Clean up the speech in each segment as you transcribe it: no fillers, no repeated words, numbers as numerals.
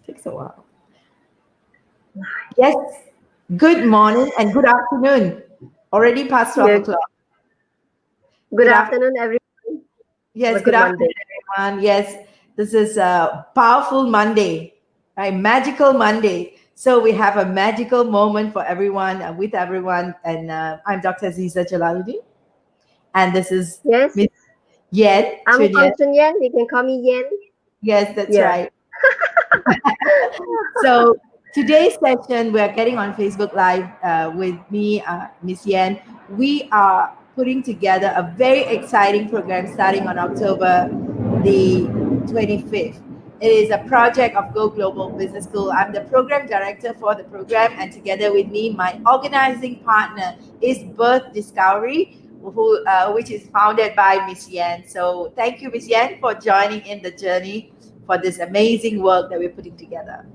Takes a while. Yes. Good morning and good afternoon. Already past 12 Good, o'clock. good Good afternoon. afternoon, everyone. Have Yes, a good good afternoon, Monday. everyone. Yes, this is a powerful Monday, right? Magical Monday. So we have a magical moment for everyone, with everyone. And I'm Dr. Aziza Jalaluddin. And this is Yes, Miss Yen I'm Chun Yen. Kong Chun Yen. You can call me Yen. Yes, that's Yeah. right. So today's session, we are getting on Facebook Live with me, Miss Yen. We are putting together a very exciting program starting on October the 25th. It is a project of Go Global Business School. I'm the program director for the program, and together with me, my organizing partner is Birth Discovery, which is founded by Miss Yen. So thank you, Miss Yen, for joining in the journey for this amazing work that we're putting together.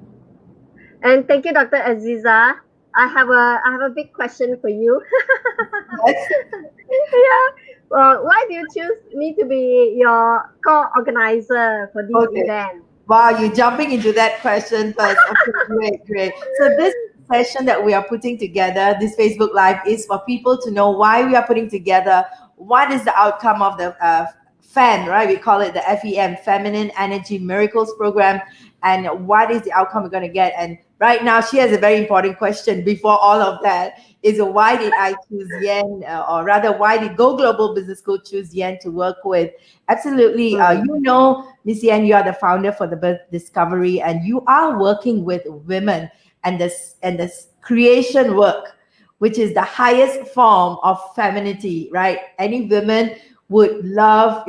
And thank you, Dr. Aziza. I have a big question for you. Yes. Yeah. Well, why do you choose me to be your co-organizer for this Okay. event? Wow, you're jumping into that question first. Okay, great, great. So this session that we are putting together, this Facebook Live, is for people to know why we are putting together, what is the outcome of the FEM, right? We call it the FEM, Feminine Energy Miracles Program, and what is the outcome we're going to get. And right now, she has a very important question before all of that is why did I choose Yen, or rather, why did Go Global Business School choose Yen to work with? Absolutely. Mm, Miss Yen, you are the founder for the Birth Discovery, and you are working with women and this creation work, which is the highest form of femininity, right? Any women would love,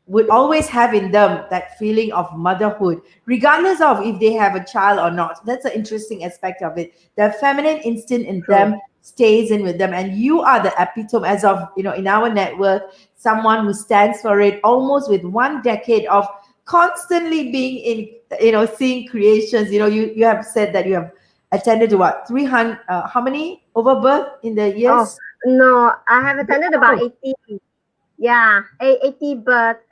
would always have in them that feeling of motherhood, regardless of if they have a child or not. That's an interesting aspect of it. The feminine instinct in true. them stays in with them, and you are the epitome, as of in our network, someone who stands for it, almost with 1 decade of constantly being in, seeing creations. You have said that you have attended to what, 300, how many over birth in the Oh, years? no, I have attended about 80. Yeah, 80, but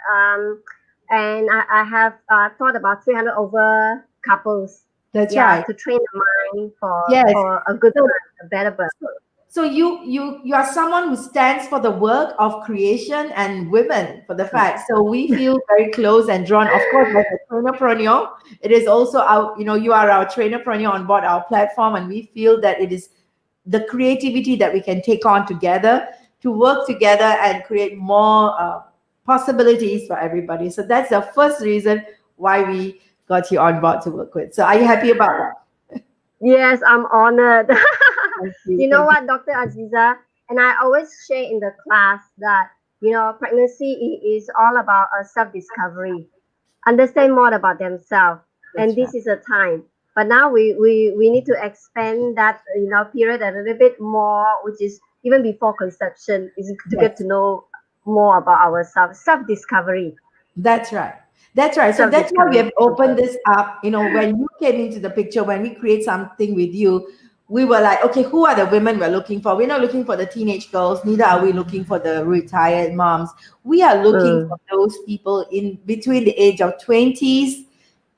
and I have thought about 300 over couples. That's Yeah, right. to train the mind Yes. for a good So, birth, a better birth. so, so you are someone who stands for the work of creation and women for the True. fact. So we feel very close and drawn. Of course, as a trainerpreneur, it is also our, you are our trainerpreneur on board our platform, and we feel that it is the creativity that we can take on together to work together and create more possibilities for everybody. So that's the first reason why we got you on board to work with. So are you happy about that? Yes, I'm honored. Thank you. You know Thank you. what, Dr. Aziza? And I always share in the class that, pregnancy is all about a self-discovery, understand more about themselves. And That's right. this is a time. But now we need to expand that, period a little bit more, which is even before conception, is to get Yes. to know more about ourselves, self-discovery, That's right. That's right. So that's why we self-discovery have before opened birth. this up. When you came into the picture, when we create something with you, we were like, okay, who are the women we're looking for? We're not looking for the teenage girls, neither are we looking for the retired moms. We are looking for Mm, those people in between the age of 20s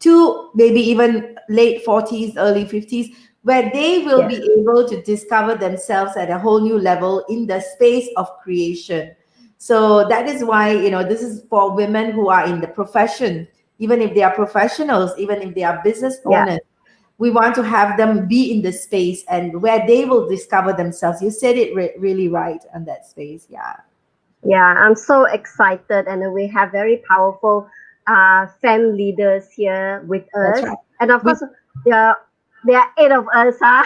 to maybe even late 40s, early 50s, where they will yes, be able to discover themselves at a whole new level in the space of creation. So that is why, this is for women who are in the profession, even if they are professionals, even if they are business yeah. owners. We want to have them be in the space and where they will discover themselves. You said it really right on that space. Yeah, Yeah, I'm so excited, and we have very powerful FEM leaders here with that's us. right. And of We, course, there are eight of us. Huh?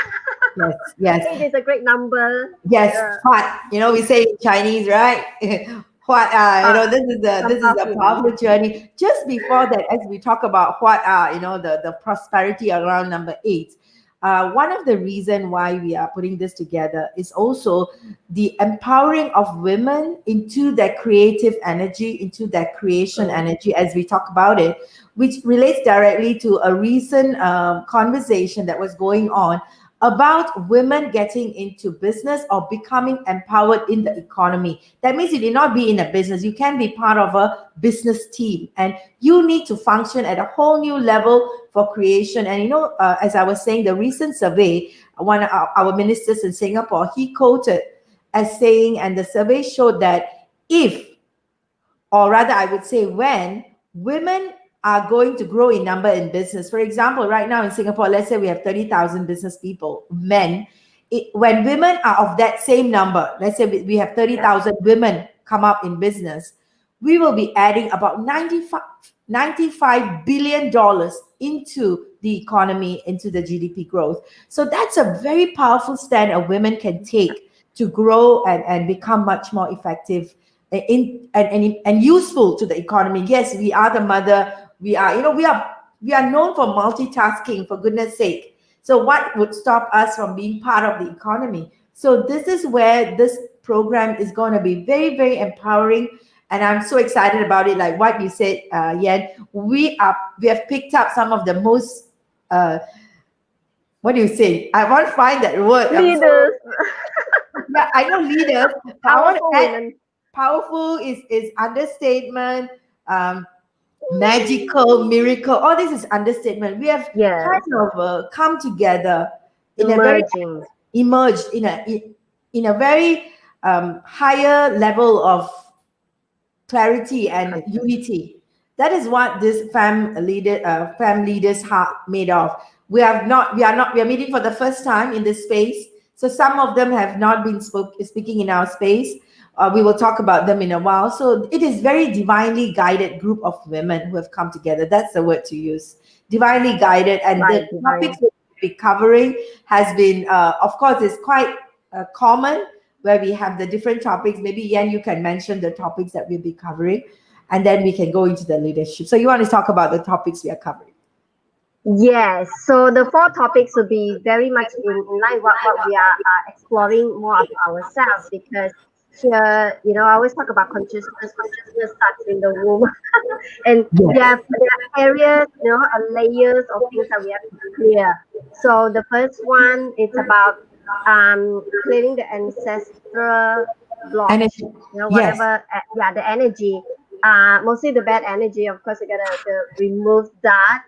yes, yes. Eight is a great number. Yes, Uh, what we say in Chinese, right? What some this is a powerful. powerful journey. Just before that, as we talk about what are the prosperity around number 8, one of the reason why we are putting this together is also the empowering of women into their creative energy, into their creation Mm, energy, as we talk about it, which relates directly to a recent conversation that was going on about women getting into business or becoming empowered in the economy. That means you need not be in a business. You can be part of a business team, and you need to function at a whole new level for creation. And as I was saying, the recent survey, one of our ministers in Singapore, he quoted as saying, and the survey showed that if, or rather I would say when, women are going to grow in number in business. For example, right now in Singapore, let's say we have 30,000 business people, men. When women are of that same number, let's say we have 30,000 women come up in business, we will be adding about $95 billion into the economy, into the GDP growth. So that's a very powerful stand a women can take to grow and become much more effective and useful to the economy. Yes, we are the mother. We are, we are known for multitasking, for goodness sake. So what would stop us from being part of the economy? So this is where this program is going to be very, very empowering. And I'm so excited about it. Like what you said, Yen, we have picked up some of the most, what do you say? I want to find that word. Leaders. Yeah, I know leaders. I want to Powerful add women. powerful is understatement. Magical, miracle, all this is understatement. We have Yes. kind of come together in a very Emerging. emerged in a very higher level of clarity and unity. That is what this fam leaders are made of. We are meeting for the first time in this space. So some of them have not been speaking in our space. We will talk about them in a while. So it is very divinely guided group of women who have come together. That's the word to use. Divinely guided, and Right, the divine. topics we'll be covering has been, of course, it's quite common, where we have the different topics. Maybe Yan, you can mention the topics that we'll be covering, and then we can go into the leadership. So you want to talk about the topics we are covering? Yes, so the four topics will be very much in line what we are exploring more of ourselves, because here, I always talk about consciousness. Consciousness starts in the womb, and there are areas, layers of things that we have to clear. So the first one, it's about clearing the ancestral blocks, Energy. Yes. whatever, the energy, mostly the bad energy. Of course, we gotta to remove that,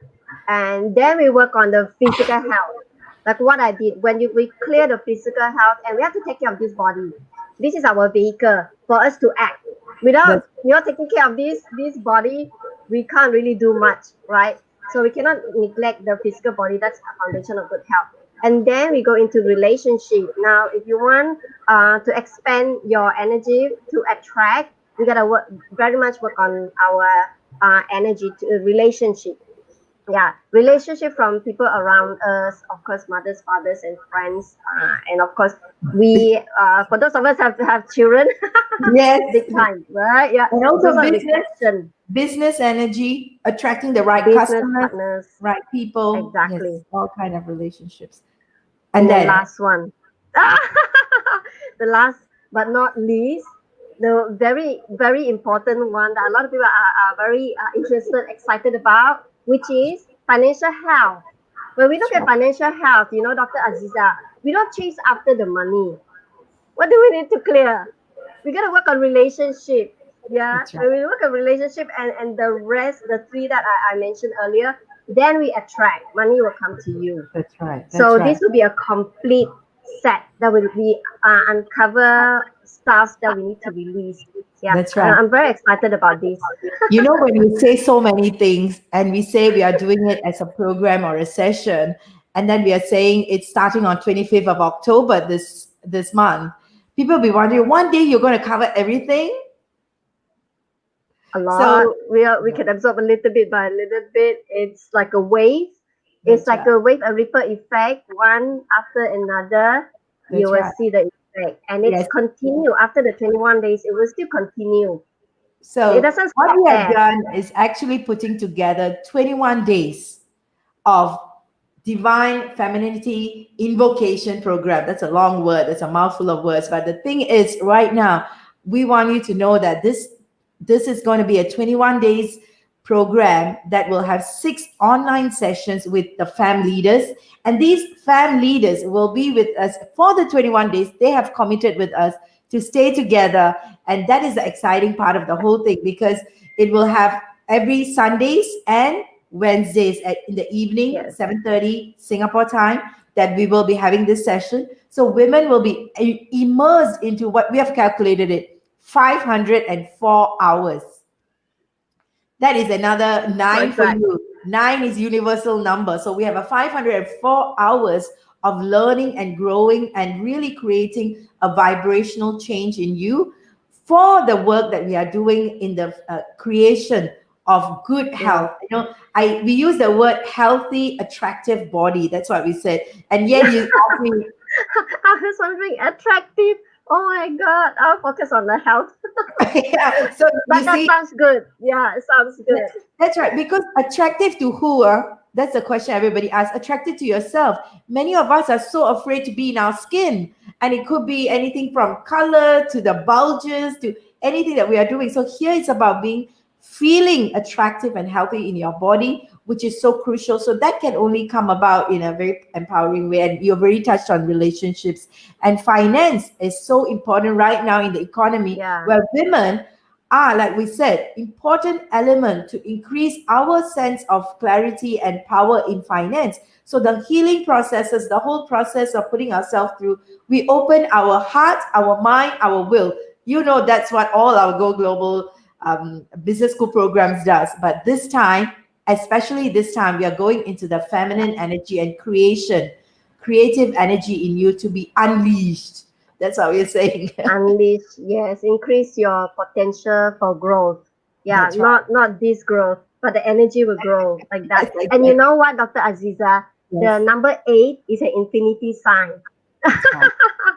and then we work on the physical health. Like what I did when we clear the physical health, and we have to take care of this body. This is our vehicle for us to act. Without taking care of this body, we can't really do much, right? So we cannot neglect the physical body. That's the foundation of good health. And then we go into relationship. Now, if you want to expand your energy to attract, we gotta very much work on our energy to relationship. Relationship from people around us, of course, mothers, fathers, and friends, and of course, we for those of us have children, Yes. big time, right? Yeah, And also those are business energy, attracting the right business customers, partners, right people. Yes, exactly. all kind of relationships. And And then then last one, the last but not least, the very very important one that a lot of people are very interested, excited about, which is financial health. When we look at financial health, Dr. Aziza, we don't chase after the money. What do we need to clear? We got to work on relationship. Yeah, that's right. when we work on relationship and the rest, the three that I mentioned earlier, then we attract money will come to you. That's right. That's So right. this will be a complete set that will be uncover stuff that we need to release. Yeah, That's right. I'm very excited about this. When we say so many things and we say we are doing it as a program or a session, and then we are saying it's starting on 25th of October this month, people will be wondering, one day you're going to cover everything? A lot. So We can absorb a little bit by a little bit. It's like a wave. It's that's like right. a wave, a ripple effect, one after another. You That's will right. see the effect, and it's Yes. continue after the 21 days. It will still continue. It So doesn't what stop we have there. done is actually putting together 21 days of divine femininity invocation program. That's a long word. It's a mouthful of words. But the thing is, right now, we want you to know that this is going to be a 21 days program that will have 6 online sessions with the FAM leaders. And these FAM leaders will be with us for the 21 days. They have committed with us to stay together. And that is the exciting part of the whole thing, because it will have every Sundays and Wednesdays in the evening, Yes. 7:30 Singapore time, that we will be having this session. So women will be immersed into what we have calculated it, 504 hours. That is another nine That's for right. you. Nine is universal number. So we have a 504 hours of learning and growing and really creating a vibrational change in you for the work that we are doing in the creation of good Yeah. health. We use the word healthy, attractive body. That's what we said. And yet you ask me, I was wondering, attractive. Oh my God, I'll focus on the health. yeah. So you But that see, sounds good. Yeah, it sounds good. that's right. Because attractive to who? That's the question everybody asks. Attracted to yourself. Many of us are so afraid to be in our skin. And it could be anything from color to the bulges to anything that we are doing. So here it's about being feeling attractive and healthy in your body, which is so crucial. So that can only come about in a very empowering way. And you've already touched on relationships. And finance is so important right now in the economy, Yeah. where women are, like we said, important element to increase our sense of clarity and power in finance. So the healing processes, the whole process of putting ourselves through, we open our heart, our mind, our will. That's what all our Go Global business school programs does. But this time, especially this time, we are going into the feminine energy and creative energy in you to be unleashed. That's what we're saying. Unleash, yes, increase your potential for growth. Yeah, That's right. not this growth, but the energy will grow like Yes, that. And you exactly. know what, Dr. Aziza? The Yes. number 8 is an infinity sign. That's right.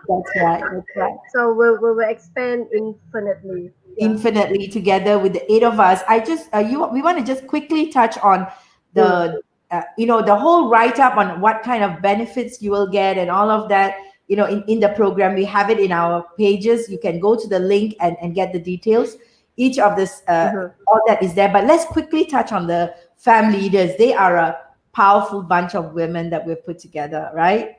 That's right. That's right. So we will expand infinitely. Yeah. Infinitely together with the 8 of us. We want to just quickly touch on Mm. the the whole write up on what kind of benefits you will get and all of that. In the program, we have it in our pages. You can go to the link and get the details. Each of this, Mhm. all that is there. But let's quickly touch on the fam leaders. They are a powerful bunch of women that we've put together, right?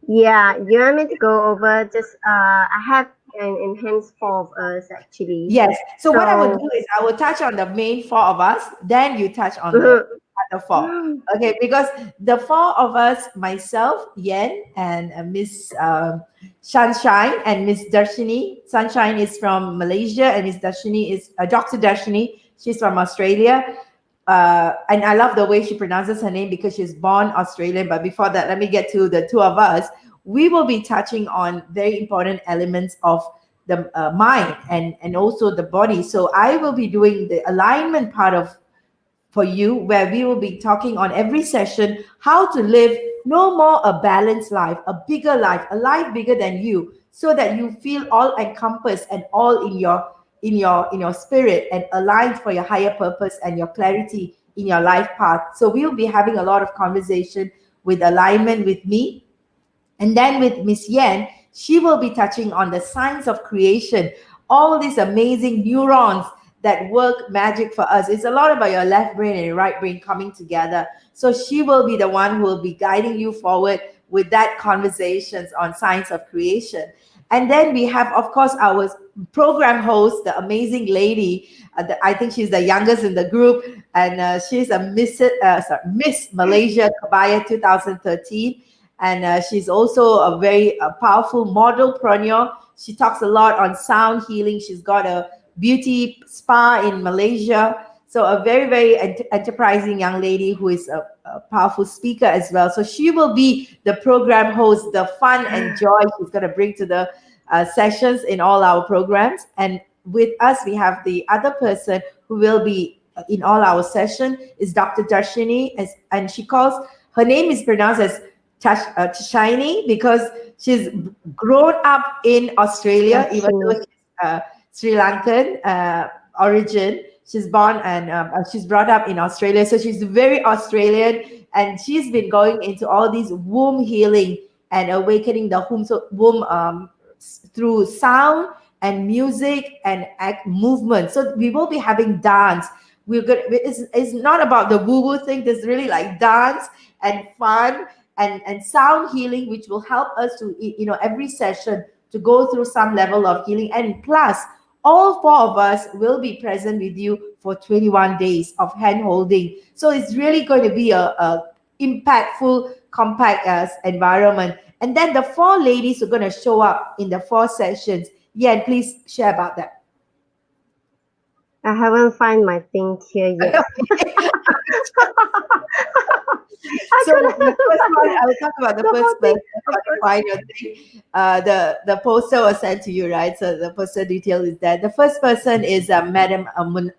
Yeah, you want me to go over just I have an enhanced 4 of us actually. Yes. So what I would So do is I will touch on the main 4 of us, then you touch on the other 4. Okay, because the 4 of us, myself, Yen, and Miss Sunshine and Miss Darshini. Sunshine is from Malaysia, and Miss Darshini is Dr. Darshini. She's from Australia. And I love the way she pronounces her name because she's born Australian. But before that, let me get to the 2 of us. We will be touching on very important elements of the mind and also the body. So I will be doing the alignment part of for you, where we will be talking on every session how to live no more a balanced life, a bigger life, a life bigger than you, so that you feel all encompassed and all in your spirit and aligned for your higher purpose and your clarity in your life path. So we'll be having a lot of conversation with alignment with me, and then with Miss Yen, she will be touching on the science of creation, all these amazing neurons that work magic for us. It's a lot about your left brain and your right brain coming together. So she will be the one who will be guiding you forward with that conversations on science of creation. And then we have, of course, our program host, the amazing lady. I think she's the youngest in the group, and she's a Miss Malaysia Kabaya 2013, and she's also a very powerful modelpreneur. She talks a lot on sound healing. She's got a beauty spa in Malaysia. So a very, very enterprising young lady who is a powerful speaker as well. So she will be the program host, the fun and joy she's going to bring to the sessions in all our programs. And with us, we have the other person who will be in all our session is Dr. Darshini, and she calls, her name is pronounced as Shiny because she's grown up in Australia, even though Dashini. she's Sri Lankan origin. She's born and she's brought up in Australia, so she's very Australian, and she's been going into all these womb healing and awakening the womb through sound and music and act movement. So we will be having dance. We're good. It's not about the woo woo thing. There's really like dance and fun and sound healing, which will help us to every session to go through some level of healing. And plus, all four of us will be present with you for 21 days of hand holding. So it's really going to be a impactful, compact environment. And then the four ladies are going to show up in the four sessions. Yeah, and please share about that. I haven't find my thing here yet. I So the couldn't first one, find I will talk about the the first whole thing. person Of on the course. final thing. The poster was sent to you, right? So the poster detail is there. The first person is Madam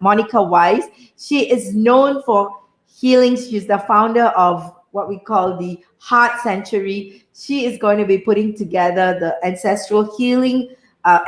Monica Wise. She is known for healing. She's the founder of what we call the Heart Sanctuary. She is going to be putting together the ancestral healing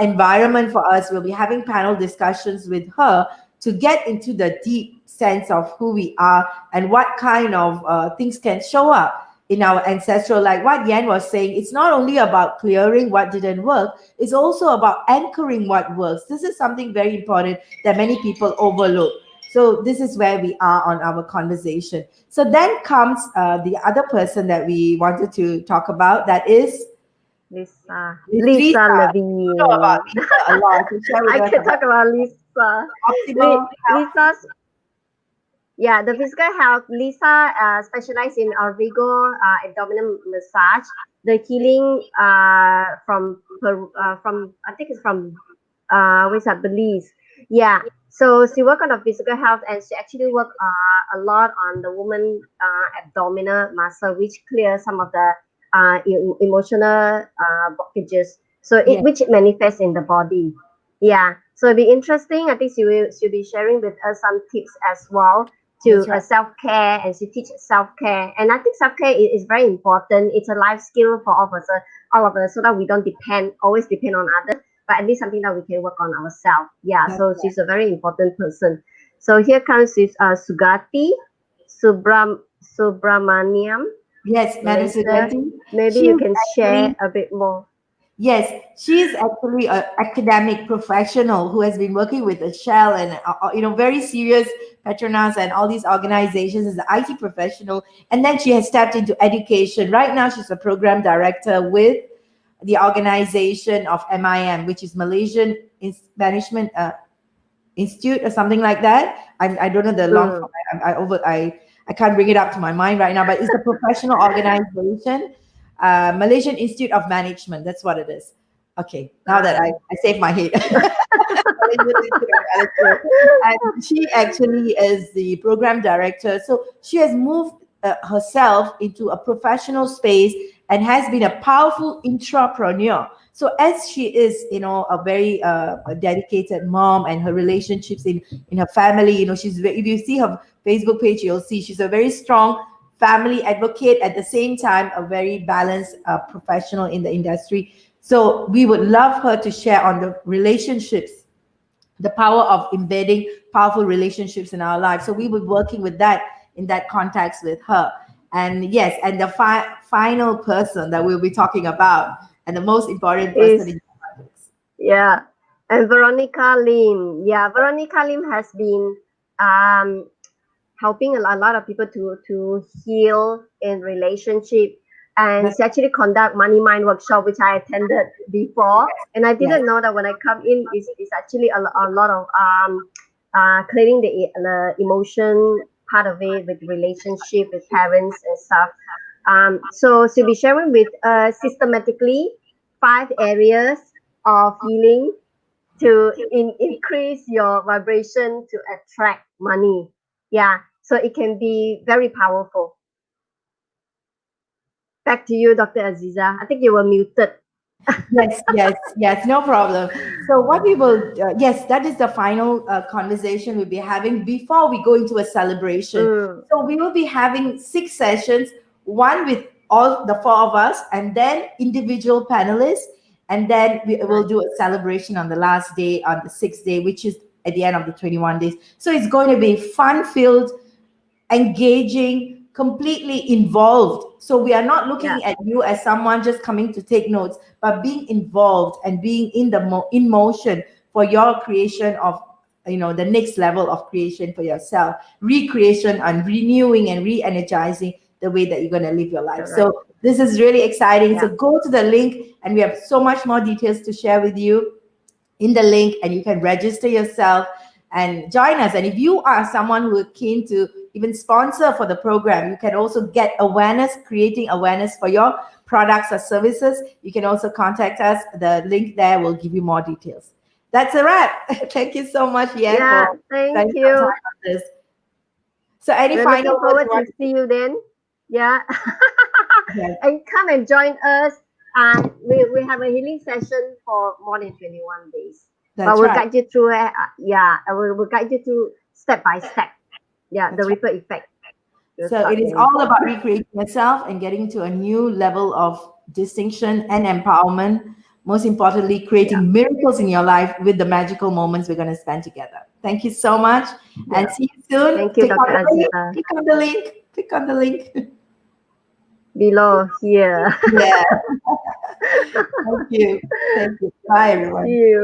environment for us. We'll be having panel discussions with her to get into the deep sense of who we are and what kind of things can show up in our ancestral. Like what Yan was saying, it's not only about clearing what didn't work, it's also about anchoring what works. This is something very important that many people overlook. So this is where we are on our conversation. So then comes the other person that we wanted to talk about, that is Lisa. Miss Lisa Lisa. You know about Levine. Lisa a lot. So share with I us can about talk about Lisa. optimal. Lisa's, yeah, the physical health. Lisa specialized in orbigo abdominal massage, the healing from I think it's from where's that, Belize. Yeah. So she worked on the physical health, and she actually worked a lot on the woman abdominal muscle, which clears some of the emotional blockages. So it Yes, which manifests in the body. Yeah. So it'll be interesting. I think she'll be sharing with us some tips as well to that's right. self care, and she teaches self care. And I think self care is very important. It's a life skill for all of us, so that we don't always depend on others, but at least something that we can work on ourselves. Yeah. That's So right. she's a very important person. So here comes with Sugati Subramaniam, Yes, Madam Malaysia. Sugati. Maybe She you is can share actually, a bit more. yes, she is actually an academic professional who has been working with the Shell and very serious Petronas and all these organizations as an IT professional. And then she has stepped into education. Right now, she's a program director with the organization of MIM, which is Malaysian Management Institute or something like that. I don't know the long Mm, form. I can't bring it up to my mind right now, but it's a professional organization, Malaysian Institute of Management. That's what it is. Okay, now that uh, I saved my head. Malaysian Institute of Management. And she actually is the program director. So she has moved herself into a professional space and has been a powerful intrapreneur. So as she is, a very a dedicated mom, and her relationships in her family, if you see her Facebook page, you'll see she's a very strong family advocate, at the same time a very balanced professional in the industry. So we would love her to share on the relationships, the power of embedding powerful relationships in our lives. So we were working with that in that context with her. And yes, and the final person that we'll be talking about, and the most important person is in the context. Yeah, and Veronica Lim. Yeah, Veronica Lim has been um, helping a lot of people to heal in relationship, and That's she actually conduct money mind workshop, which I attended before, and I yes, didn't know that when I come in is actually a lot of clearing the emotion part of it with relationship with parents and stuff. So she'll be sharing with systematically 5 areas of healing to increase your vibration to attract money. Yeah, so it can be very powerful. Back to you, Dr. Aziza. I think you were muted. yes, yes, yes, no problem. So what we will, yes, that is the final conversation we'll be having before we go into a celebration. Mm, So we will be having 6 sessions, one with all the four of us, and then individual panelists, and then we will nice. do a celebration on the last day, on the 6th day, which is at the end of the 21 days. So it's going to be fun filled, engaging, completely involved. So we are not Yeah, looking at you as someone just coming to take notes, but being involved and being in motion for your creation of the next level of creation for yourself, recreation and renewing and re-energizing the way that you're going to live your life. Correct. So this is really exciting. So Yeah. go to the link, and we have so much more details to share with you in the link, and you can register yourself and join us. And if you are someone who is keen to even sponsor for the program, you can also get awareness, creating awareness for your products or services. You can also contact us. The link there will give you more details. That's a wrap. Thank you so much, Yan, Yeah. for Thank spending some time you. on this. So any We're final looking words forward you to want see you then. Yeah. to And come and join us. And we have a healing session for more than 21 days. But That's we'll right. guide you through it. Yeah. We'll guide you through step by step. Yeah. The That's right. ripple effect. You'll So it start is getting. all about recreating yourself and getting to a new level of distinction and empowerment. Most importantly, Yeah. creating miracles in your life with the magical moments we're going to spend together. Thank you so much, and Yeah. see you soon. Thank you, Click on Dr. the link. Aziza. Click on the link. Click on the link. Below here. Yeah. Thank you. Thank you. Bye, See everyone. you.